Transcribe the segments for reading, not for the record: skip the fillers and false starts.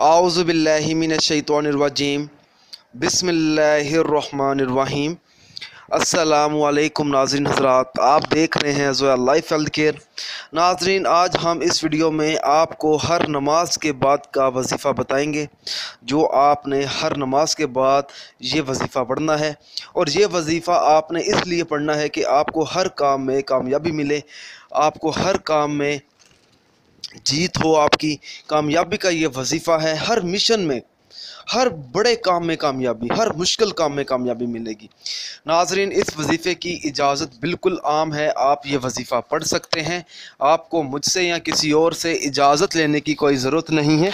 اعوذ باللہ من الشیطان الرجیم بسم اللہ الرحمن الرحیم۔ السلام علیکم ناظرین حضرات، آپ دیکھ رہے ہیں وظائف ہیلتھ کیئر۔ ناظرین، آج ہم اس ویڈیو میں آپ کو ہر نماز کے بعد کا وظیفہ بتائیں گے، جو آپ نے ہر نماز کے بعد یہ وظیفہ پڑھنا ہے، اور یہ وظیفہ آپ نے اس لیے پڑھنا ہے کہ آپ کو ہر کام میں کامیابی ملے، آپ کو ہر کام میں جیت ہو، آپ کی کامیابی کا یہ وظیفہ ہے۔ ہر مشن میں، ہر بڑے کام میں کامیابی، ہر مشکل کام میں کامیابی ملے گی۔ ناظرین، اس وظیفے کی اجازت بالکل عام ہے، آپ یہ وظیفہ پڑھ سکتے ہیں، آپ کو مجھ سے یا کسی اور سے اجازت لینے کی کوئی ضرورت نہیں ہے۔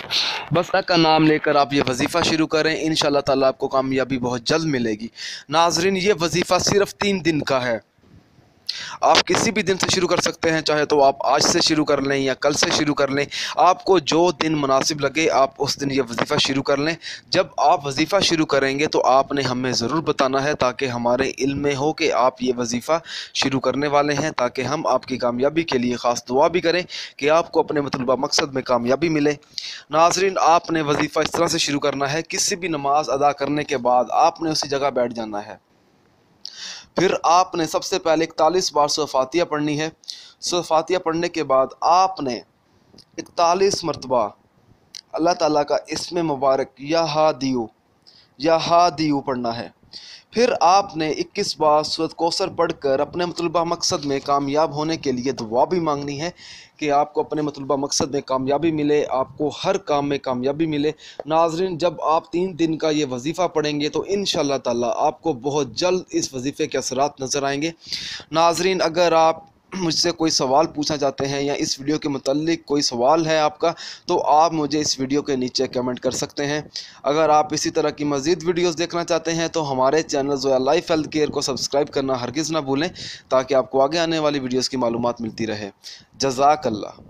بس اللہ کا نام لے کر آپ یہ وظیفہ شروع کریں، انشاءاللہ تعالیٰ آپ کو کامیابی بہت جلد ملے گی۔ ناظرین، یہ وظیفہ صرف 3 دن کا ہے، آپ کسی بھی دن سے شروع کر سکتے ہیں، چاہے تو آپ آج سے شروع کر لیں یا کل سے شروع کر لیں، آپ کو جو دن مناسب لگے آپ اس دن یہ وظیفہ شروع کر لیں۔ جب آپ وظیفہ شروع کریں گے تو آپ نے ہمیں ضرور بتانا ہے، تاکہ ہمارے علم میں ہو کہ آپ یہ وظیفہ شروع کرنے والے ہیں، تاکہ ہم آپ کی کامیابی کے لیے خاص دعا بھی کریں کہ آپ کو اپنے مطلوبہ مقصد میں کامیابی ملے۔ ناظرین، آپ نے وظیفہ اس طرح سے شروع کرنا ہے، کسی بھی نماز ادا کرنے کے بعد آپ نے اسی جگہ بیٹھ جانا ہے، پھر آپ نے سب سے پہلے 41 بار سورہ فاتحہ پڑھنی ہے۔ سورہ فاتحہ پڑھنے کے بعد آپ نے 41 مرتبہ اللہ تعالیٰ کا اسم مبارک یا ہادیو پڑھنا ہے۔ پھر آپ نے 21 بار سورۃ کوثر پڑھ کر اپنے مطلوبہ مقصد میں کامیاب ہونے کے لیے دعا بھی مانگنی ہے کہ آپ کو اپنے مطلوبہ مقصد میں کامیابی ملے، آپ کو ہر کام میں کامیابی ملے۔ ناظرین، جب آپ 3 دن کا یہ وظیفہ پڑھیں گے تو انشاءاللہ تعالیٰ آپ کو بہت جلد اس وظیفے کے اثرات نظر آئیں گے۔ ناظرین، اگر آپ مجھ سے کوئی سوال پوچھنا چاہتے ہیں یا اس ویڈیو کے متعلق کوئی سوال ہے آپ کا، تو آپ مجھے اس ویڈیو کے نیچے کمنٹ کر سکتے ہیں۔ اگر آپ اسی طرح کی مزید ویڈیوز دیکھنا چاہتے ہیں تو ہمارے چینل وظائف ہیلتھ کیئر کو سبسکرائب کرنا ہرگز نہ بھولیں، تاکہ آپ کو آگے آنے والی ویڈیوز کی معلومات ملتی رہے۔ جزاک اللہ۔